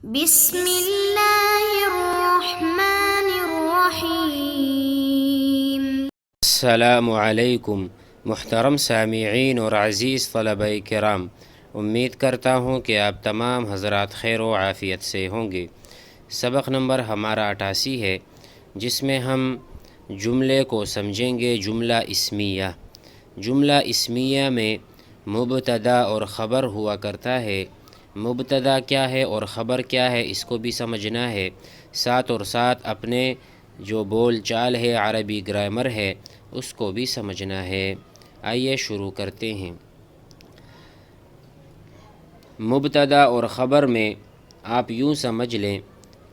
بسم اللہ الرحمن الرحیم۔ السلام علیکم محترم سامعین اور عزیز طلبہ کرام، امید کرتا ہوں کہ آپ تمام حضرات خیر و عافیت سے ہوں گے۔ سبق نمبر ہمارا 88 ہے، جس میں ہم جملے کو سمجھیں گے جملہ اسمیہ۔ جملہ اسمیہ میں مبتدا اور خبر ہوا کرتا ہے۔ مبتدا کیا ہے اور خبر کیا ہے اس کو بھی سمجھنا ہے، ساتھ اور ساتھ اپنے جو بول چال ہے، عربی گرامر ہے، اس کو بھی سمجھنا ہے۔ آئیے شروع کرتے ہیں۔ مبتدا اور خبر میں آپ یوں سمجھ لیں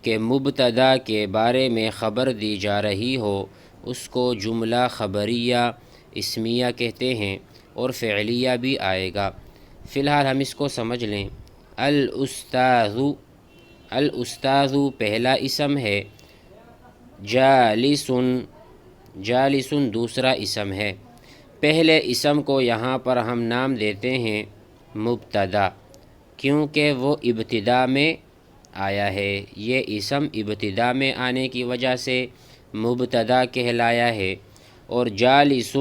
کہ مبتدا کے بارے میں خبر دی جا رہی ہو، اس کو جملہ خبریہ اسمیہ کہتے ہیں، اور فعلیہ بھی آئے گا۔ فی الحال ہم اس کو سمجھ لیں۔ الاستاذ، الاستاذ پہلا اسم ہے، جالس، جالس دوسرا اسم ہے۔ پہلے اسم کو یہاں پر ہم نام دیتے ہیں مبتدا، کیونکہ وہ ابتدا میں آیا ہے۔ یہ اسم ابتدا میں آنے کی وجہ سے مبتدا کہلایا ہے۔ اور جالس،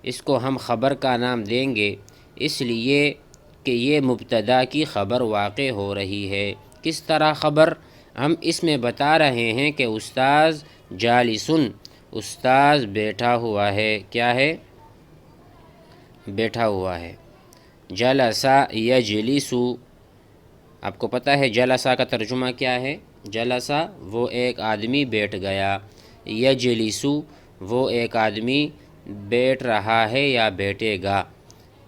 اس کو ہم خبر کا نام دیں گے، اس لیے کہ یہ مبتدا کی خبر واقع ہو رہی ہے۔ کس طرح خبر؟ ہم اس میں بتا رہے ہیں کہ استاذ جالسن، استاذ بیٹھا ہوا ہے۔ کیا ہے؟ بیٹھا ہوا ہے۔ جلسا یجلس، آپ کو پتہ ہے جلسا کا ترجمہ کیا ہے؟ جلسا وہ ایک آدمی بیٹھ گیا، یجلس وہ ایک آدمی بیٹھ رہا ہے یا بیٹھے گا۔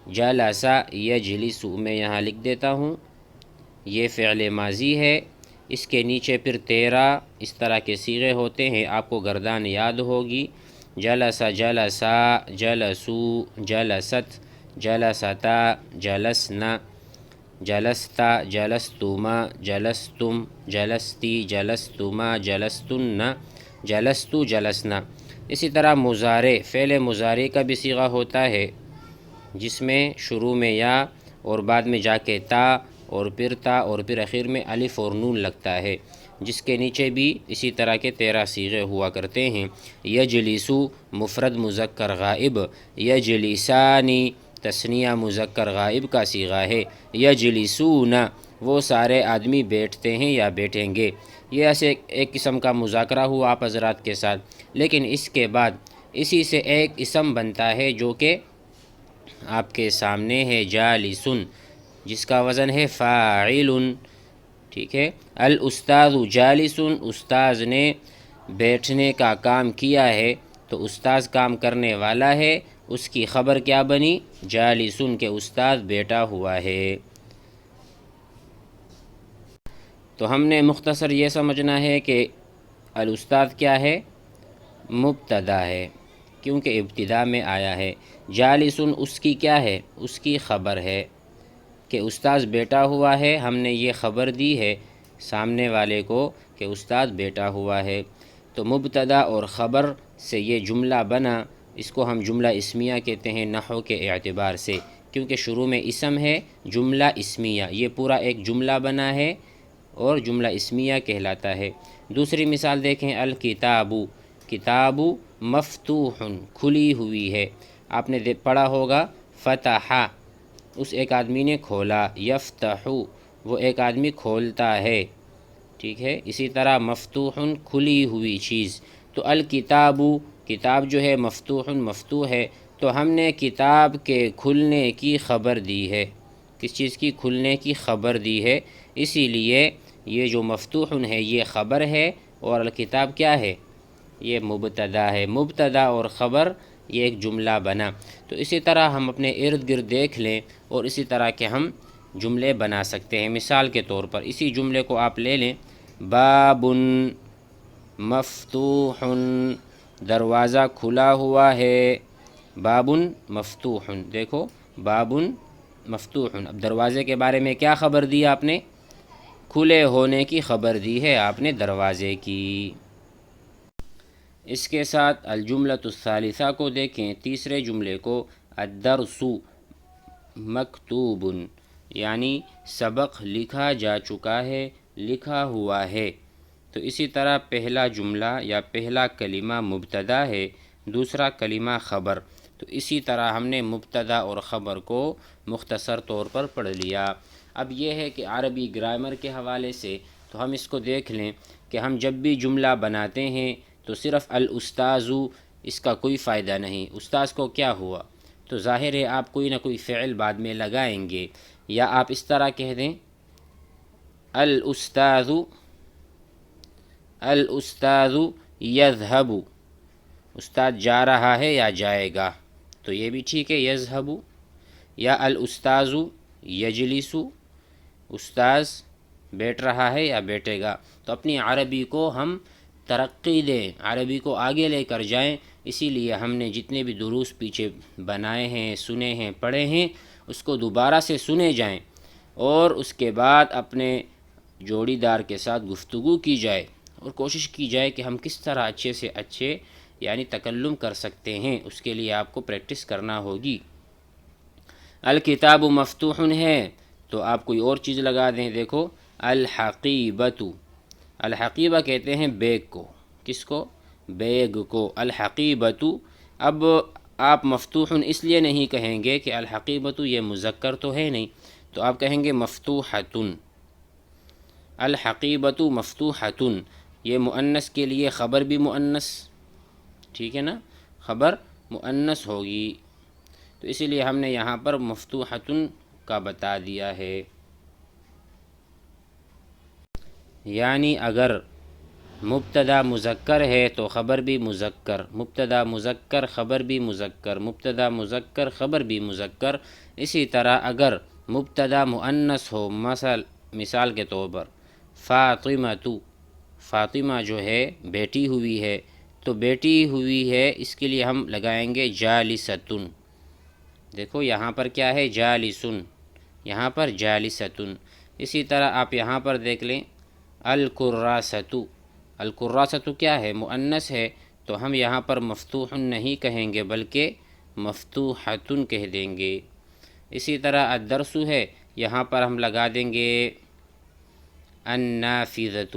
جلسا یجلس میں یہاں لکھ دیتا ہوں، یہ فعل ماضی ہے، اس کے نیچے پھر 13 اس طرح کے صیغے ہوتے ہیں، آپ کو گردان یاد ہوگی۔ جلسا، جلسا، جلسو، جلست، جلستا، جلسنا، جلستا، جلستما، جلستم، جلستی، جلستما، جلستن، جلستو، جلسنا۔ اسی طرح مضارع، فعل مضارع کا بھی صیغہ ہوتا ہے، جس میں شروع میں یا اور بعد میں جا کے تا اور پھر تا اور پھر اخیر میں الف اور نون لگتا ہے، جس کے نیچے بھی اسی طرح کے 13 صیغے ہوا کرتے ہیں۔ یجلسو مفرد مذکر غائب، یجلسانی تثنیہ مذکر غائب کا صیغہ ہے، یجلسون وہ سارے آدمی بیٹھتے ہیں یا بیٹھیں گے۔ یہ ایسے ایک قسم کا مذاکرہ ہوا آپ حضرات کے ساتھ، لیکن اس کے بعد اسی سے ایک اسم بنتا ہے جو کہ آپ کے سامنے ہے، جالسن، جس کا وزن ہے فاعل۔ ٹھیک ہے، الاستاذ جالسن، استاذ نے بیٹھنے کا کام کیا ہے، تو استاذ کام کرنے والا ہے، اس کی خبر کیا بنی؟ جالسن، کے استاذ بیٹھا ہوا ہے۔ تو ہم نے مختصر یہ سمجھنا ہے کہ الاستاذ کیا ہے؟ مبتدا ہے، کیونکہ ابتدا میں آیا ہے۔ جالسن اس کی کیا ہے؟ اس کی خبر ہے کہ استاذ بیٹھا ہوا ہے، ہم نے یہ خبر دی ہے سامنے والے کو کہ استاذ بیٹھا ہوا ہے۔ تو مبتدا اور خبر سے یہ جملہ بنا، اس کو ہم جملہ اسمیہ کہتے ہیں نحو کے اعتبار سے، کیونکہ شروع میں اسم ہے، جملہ اسمیہ، یہ پورا ایک جملہ بنا ہے اور جملہ اسمیہ کہلاتا ہے۔ دوسری مثال دیکھیں، الکتاب، کتاب مفتوح کھلی ہوئی ہے۔ آپ نے پڑھا ہوگا فتح، اس ایک آدمی نے کھولا، یفتح وہ ایک آدمی کھولتا ہے۔ ٹھیک ہے، اسی طرح مفتوح کھلی ہوئی چیز۔ تو الکتاب، کتاب جو ہے مفتوح مفتوح ہے، تو ہم نے کتاب کے کھلنے کی خبر دی ہے۔ کس چیز کی؟ کھلنے کی خبر دی ہے، اسی لیے یہ جو مفتوح ہے یہ خبر ہے، اور الکتاب کیا ہے؟ یہ مبتدا ہے۔ مبتدا اور خبر یہ ایک جملہ بنا۔ تو اسی طرح ہم اپنے ارد گرد دیکھ لیں اور اسی طرح کے ہم جملے بنا سکتے ہیں۔ مثال کے طور پر اسی جملے کو آپ لے لیں، باب مفتوح، دروازہ کھلا ہوا ہے، باب مفتوح، دیکھو باب مفتوح، اب دروازے کے بارے میں کیا خبر دی آپ نے؟ کھلے ہونے کی خبر دی ہے آپ نے دروازے کی۔ اس کے ساتھ الجملۃ الثالثہ کو دیکھیں، تیسرے جملے کو، الدرس مکتوب، یعنی سبق لکھا جا چکا ہے، لکھا ہوا ہے۔ تو اسی طرح پہلا جملہ یا پہلا کلمہ مبتدا ہے، دوسرا کلمہ خبر۔ تو اسی طرح ہم نے مبتدا اور خبر کو مختصر طور پر پڑھ لیا۔ اب یہ ہے کہ عربی گرامر کے حوالے سے تو ہم اس کو دیکھ لیں کہ ہم جب بھی جملہ بناتے ہیں تو صرف الاستاذ اس کا کوئی فائدہ نہیں۔ استاذ کو کیا ہوا؟ تو ظاہر ہے آپ کوئی نہ کوئی فعل بعد میں لگائیں گے، یا آپ اس طرح کہہ دیں الاستاذ الاستاذ یذهب، استاد جا رہا ہے یا جائے گا، تو یہ بھی ٹھیک ہے یذهب، یا الاستاذ یجلس، استاذ بیٹھ رہا ہے یا بیٹھے گا۔ تو اپنی عربی کو ہم ترقی دیں، عربی کو آگے لے کر جائیں، اسی لیے ہم نے جتنے بھی دروس پیچھے بنائے ہیں، سنے ہیں، پڑھے ہیں، اس کو دوبارہ سے سنے جائیں اور اس کے بعد اپنے جوڑی دار کے ساتھ گفتگو کی جائے اور کوشش کی جائے کہ ہم کس طرح اچھے سے اچھے یعنی تکلم کر سکتے ہیں، اس کے لیے آپ کو پریکٹس کرنا ہوگی۔ الکتاب مفتوح ہے تو آپ کوئی اور چیز لگا دیں، دیکھو الحقیبۃ، الحقیبہ کہتے ہیں بیگ کو، کس کو؟ بیگ کو، الحقیبۃ۔ اب آپ مفتوح اس لیے نہیں کہیں گے کہ الحقیبۃ یہ مذکر تو ہے نہیں، تو آپ کہیں گے مفتوحۃ، الحقیبۃ مفتوحۃ، یہ مؤنث کے لیے خبر بھی مؤنث، ٹھیک ہے نا، خبر مؤنث ہوگی، تو اسی لیے ہم نے یہاں پر مفتوحۃ کا بتا دیا ہے۔ یعنی اگر مبتدا مذکر ہے تو خبر بھی مذکر، مبتدا مذکر خبر بھی مذکر، مبتدا مذکر خبر بھی مذکر۔ اسی طرح اگر مبتدا مؤنث ہو، مثال کے طور پر فاطمۃ، فاطمہ جو ہے بیٹی ہوئی ہے، تو بیٹی ہوئی ہے اس کے لیے ہم لگائیں گے جالستن، دیکھو یہاں پر کیا ہے جالسن، یہاں پر جالستن۔ اسی طرح آپ یہاں پر دیکھ لیں الکراست، الکراست کیا ہے؟ مؤنث ہے، تو ہم یہاں پر مفتوح نہیں کہیں گے بلکہ مفتوحۃ کہہ دیں گے۔ اسی طرح الدرس ہے، یہاں پر ہم لگا دیں گے النافذۃ،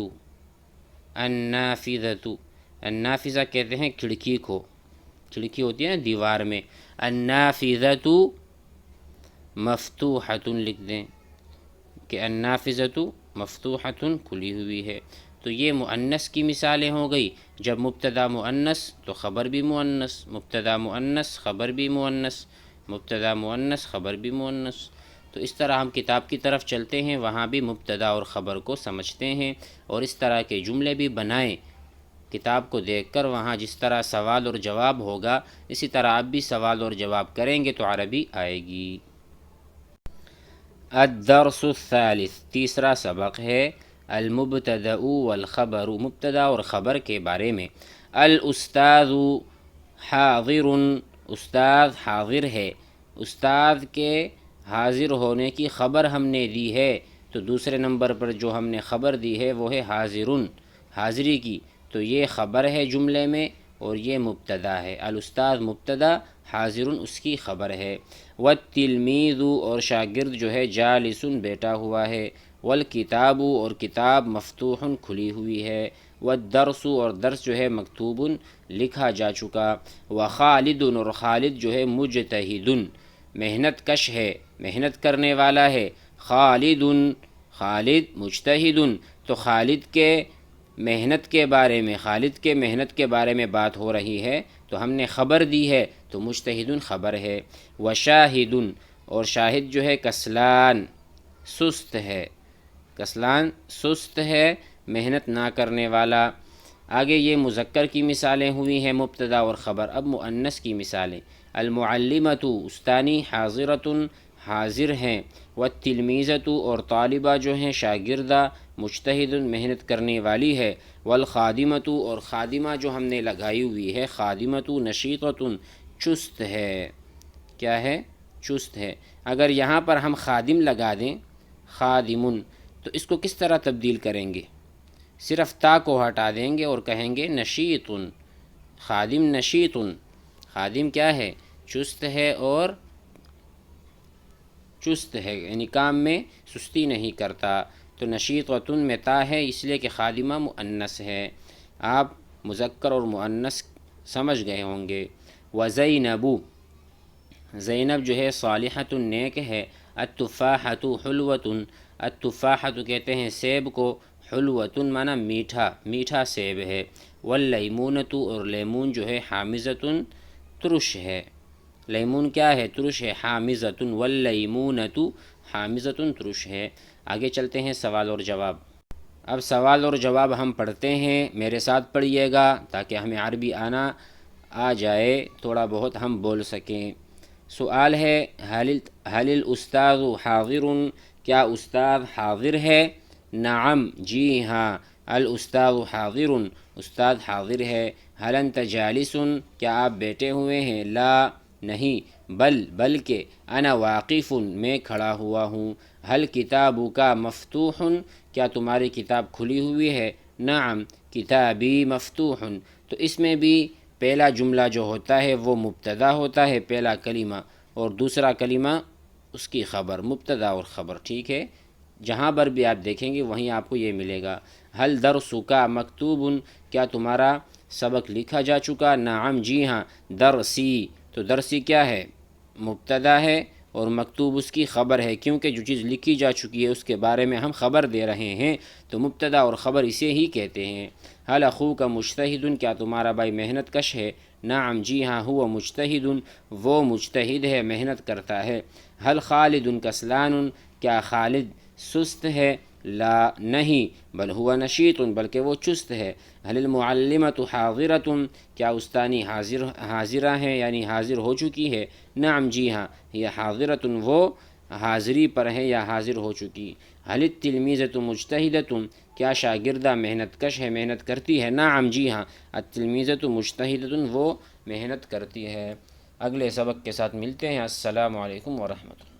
النافذۃ، النافذہ کہتے ہیں کھڑکی کو، کھڑکی ہوتی ہے نا دیوار میں، النافذۃ مفتوحۃ لکھ دیں کہ النافذۃ مفتوحۃ کھلی ہوئی ہے۔ تو یہ مؤنث کی مثالیں ہو گئی، جب مبتدا مؤنث تو خبر بھی مؤنث، مبتدا مؤنث خبر بھی مؤنث، مبتدا مؤنث خبر بھی مؤنث۔ تو اس طرح ہم کتاب کی طرف چلتے ہیں، وہاں بھی مبتدا اور خبر کو سمجھتے ہیں اور اس طرح کے جملے بھی بنائیں کتاب کو دیکھ کر، وہاں جس طرح سوال اور جواب ہوگا اسی طرح آپ بھی سوال اور جواب کریں گے تو عربی آئے گی۔ الدرس الثالث، تیسرا سبق ہے المبتدأ والخبر، مبتدا اور خبر کے بارے میں۔ الاستاذ حاضر، استاد حاضر ہے، استاد کے حاضر ہونے کی خبر ہم نے دی ہے، تو دوسرے نمبر پر جو ہم نے خبر دی ہے وہ ہے حاضرن، حاضری کی، تو یہ خبر ہے جملے میں اور یہ مبتدا ہے۔ الاستاذ مبتدا، حاضرن اس کی خبر ہے۔ والتلمیذ اور شاگرد جو ہے جالسن بیٹھا ہوا ہے۔ والکتاب اور کتاب مفتوح کھلی ہوئی ہے۔ والدرس اور درس جو ہے مکتوب لکھا جا چکا۔ وخالد اور خالد جو ہے مجتہد محنت کش ہے، محنت کرنے والا ہے۔ خالد، خالد مجتہد، تو خالد کے محنت کے بارے میں، خالد کے محنت کے بارے میں بات ہو رہی ہے تو ہم نے خبر دی ہے تو مجتہد خبر ہے۔ وشاہد اور شاہد جو ہے کسلان سست ہے، کسلان سست ہے، محنت نہ کرنے والا۔ آگے یہ مذکر کی مثالیں ہوئی ہیں مبتدا اور خبر، اب مؤنث کی مثالیں۔ المعلمۃ استانی حاضرۃ حاضر ہیں۔ والتلمیذۃ اور طالبہ جو ہیں شاگردہ مجتہد محنت کرنے والی ہے۔ والخادمۃ اور خادمہ جو ہم نے لگائی ہوئی ہے خادمۃ نشیطۃ چست ہے، کیا ہے؟ چست ہے۔ اگر یہاں پر ہم خادم لگا دیں خادمن تو اس کو کس طرح تبدیل کریں گے؟ صرف تا کو ہٹا دیں گے اور کہیں گے نشیطن، خادم نشیطن، خادم کیا ہے؟ چست ہے، اور چست ہے یعنی کام میں سستی نہیں کرتا، تو نشیطۃ میں تا ہے اس لیے کہ خادمہ مؤنث ہے، آپ مذکر اور مؤنث سمجھ گئے ہوں گے۔ وزینب، زینب جو ہے صالحۃ نیک ہے۔ التفاحۃ حلوۃ، التفاحۃ کہتے ہیں سیب کو، حلوۃ معنی میٹھا، میٹھا سیب ہے۔ واللیمونۃ، اور لیمون جو ہے حامضۃ ترش ہے، لیمون کیا ہے؟ ترش ہے۔ حامضۃ، واللیمونۃ حامضۃ ترش ہے۔ آگے چلتے ہیں سوال اور جواب۔ اب سوال اور جواب ہم پڑھتے ہیں، میرے ساتھ پڑھیے گا تاکہ ہمیں عربی آ جائے، تھوڑا بہت ہم بول سکیں۔ سوال ہے حل الاستاذ حاضر، کیا استاد حاضر ہے؟ نعم، جی ہاں، الاستاذ حاضر، استاد حاضر ہے۔ حل انت جالس، کیا آپ بیٹھے ہوئے ہیں؟ لا، نہیں، بلکہ انا واقف، میں کھڑا ہوا ہوں۔ حل کتابک مفتوح، کیا تمہاری کتاب کھلی ہوئی ہے؟ نعم، کتابی مفتوح۔ تو اس میں بھی پہلا جملہ جو ہوتا ہے وہ مبتدا ہوتا ہے، پہلا کلمہ، اور دوسرا کلمہ اس کی خبر، مبتدا اور خبر، ٹھیک ہے؟ جہاں پر بھی آپ دیکھیں گے وہیں آپ کو یہ ملے گا۔ حل درسک مکتوب، کیا تمہارا سبق لکھا جا چکا؟ نعم، جی ہاں، درسی، تو درسی کیا ہے؟ مبتدا ہے، اور مکتوب اس کی خبر ہے، کیونکہ جو چیز لکھی جا چکی ہے اس کے بارے میں ہم خبر دے رہے ہیں، تو مبتدا اور خبر اسے ہی کہتے ہیں۔ حل اخوک مجتہد، کیا تمہارا بھائی محنت کش ہے؟ نعم، جی ہاں، ہوا مجتہد، وہ مجتہد ہے، محنت کرتا ہے۔ حل خالد کسلان، کیا خالد سست ہے؟ لا، نہیں، بل ہوا نشیط، بلکہ وہ چست ہے۔ حل المعلمۃ حاضرۃ، کیا استانی حاضرہ ہے، یعنی حاضر ہو چکی ہے؟ نعم، جی ہاں، یہ حاضرۃ، وہ حاضری پر ہے یا حاضر ہو چکی۔ حل التلمیذۃ مجتہدۃ، کیا شاگردہ محنت کش ہے، محنت کرتی ہے؟ نعم، جی ہاں، التلمیذۃ مجتہدۃ، وہ محنت کرتی ہے۔ اگلے سبق کے ساتھ ملتے ہیں۔ السلام علیکم ورحمۃ اللہ۔